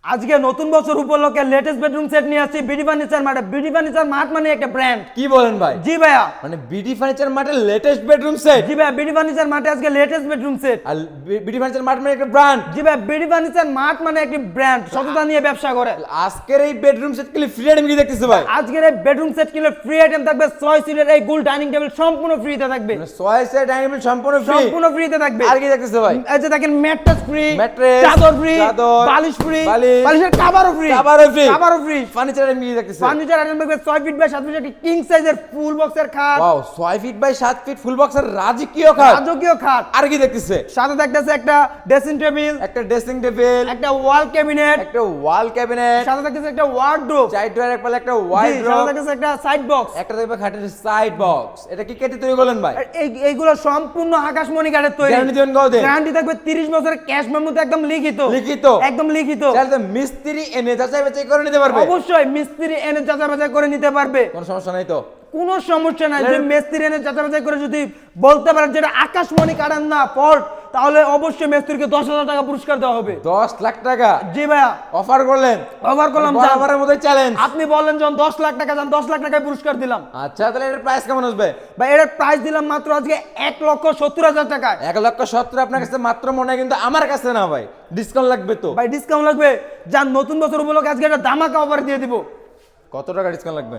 আজকে নতুন বছর উপলক্ষে লেটেস্ট বেডরুম সেট নিয়ে আসছি BD furniture mart. BD furniture mart মানে একটা ব্র্যান্ড। কি বলেন ভাই? জি ভাইয়া, মানে বিডি ফার্নিচার মার্টের লেটেস্ট বেডরুম সেট। জি ভাইয়া, বিডি ফার্নিচার মার্টে আজকে লেটেস্ট বেডরুম সেট। আর বিডি ফার্নিচার মার্ট মানে একটা ব্র্যান্ড। জি ভাইয়া, বিডি ফার্নিচার মার্ট মানে একটি ব্র্যান্ড, সততা নিয়ে ব্যবসা করে। আজকের এই বেডরুম সেট গুলি ফ্রি আইটেম কি দেখতেছে ভাই? আজকের এই বেডরুম সেট কিনলে ফ্রি আইটেম থাকবে 6 সিটের এই গোল ডাইনিং টেবিল সম্পূর্ণ ফ্রিতে থাকবে। মানে 6 সেট ডাইনিং টেবিল সম্পূর্ণ ফ্রি। সম্পূর্ণ ফ্রিতে থাকবে। আর কি দেখতেছে ভাই? এই যে দেখেন ম্যাট্রেস ফ্রি, ম্যাট্রেস, চাদর ফ্রি, চাদর, বালিশ ফ্রি, বালিশ, বালিশের কভারও ফ্রি, কভারও ফ্রি, কভারও ফ্রি। ফার্নিচার আইটেম কি দেখতেছে? ফার্নিচার আইটেম থাকবে 6 ফিট বাই 7 ফিট একটি কিং সাইজের ফুল বক্সের খাট। Wow, 6 feet by 7 feet full বক্সের রাজকীয় খাট। রাজকীয় খাট। আর কি দেখতেছে? সাথে থাকতেছে একটা ড্রেসিং টেবিল, একটা ড্রেসিং টেবিল, একটা ওয়াল ক্যাবিনেট, একটা ওয়াল ক্যাবিনেট, সাথে থাকতেছে একটা ওয়ার্ডরোব, সাইড ডোর এক পালে একটা সাথে ওয়ার্ডরোব, থাকতেছে একটা সাইড বক্স। একটা দেখবে খাটের সাইড বক্স। এটা কি কেটে তৈরি করলেন ভাই? এইগুলো সম্পূর্ণ আকাশমণি কাঠের তৈরি। গ্যারান্টি দিবেন কতদিন? গ্যারান্টি থাকবে 30 বছরের ক্যাশ মেমোতে একদম লিখিত। লিখিত? একদম লিখিত। তাহলে তো মিস্ত্রি এনে যাচাই বাছাই করে নিতে পারবে? অবশ্যই মিস্ত্রি এনে যাচাই বাছাই করে নিতে পারবে। কোনো সমস্যা নাই তো? কোনো সমস্যা নাই। যদি মিস্ত্রি এনে যাচাই বাছাই করে যদি বলতে পারেন যেটা আকাশমণি কাঠের না ফল্ট, তাহলে অবশ্যই মিস্ত্রিকে 10,000 টাকা পুরস্কার দেওয়া হবে। 10 লাখ টাকা জি ভাইয়া, অফার করলেন? অফার করলাম। বরাবরের মতো চ্যালেঞ্জ। আপনি বললেন যখন 10 লাখ টাকা যান, 10 লাখ টাকায় পুরস্কার দিলাম। আচ্ছা, তাহলে এর প্রাইস কেমন আসবে? ভাই এর প্রাইস দিলাম মাত্র আজকে 1,70,000 টাকায়। 1,70,000 আপনার কাছে মাত্র মনে হয়, কিন্তু আমার কাছে না ভাই, ডিসকাউন্ট লাগবে তো। ভাই ডিসকাউন্ট লাগবে। যান নতুন বছর উপলক্ষে আজকে একটা ধামাকা অফার দিয়ে দিব। কত টাকা ডিসকাউন্ট লাগবে?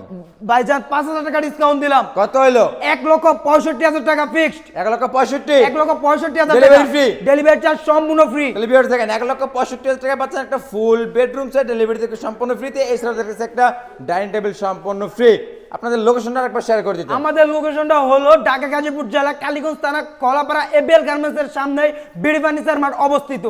ভাই যান 5,000 টাকা ডিসকাউন্ট দিলাম। কত হইলো? 1,65,000 টাকা ফিক্সড। 1,65,000। 1,65,000 টাকা। Delivery free? ডেলিভারি চার্জ সম্পূর্ণ ফ্রি। তাহলে ভিউয়ার্স দেখেন, 1,65,000 টাকা পাচ্ছেন একটা ফুল বেডরুম সেট, ডেলিভারি থেকে সম্পূর্ণ ফ্রিতে। এছাড়াও দেখতেছে একটা ডাইনিং টেবিল সম্পূর্ণ ফ্রি। আপনাদের লোকেশনটা একবার শেয়ার করে দিতে। আমাদের লোকেশনটা হলো ঢাকা গাজীপুর জেলা কালীগঞ্জ থানা কলাপাড়া এবিএল গার্মেন্টস এর সামনে বিডি ফার্নিচার মার্ট অবস্থিত।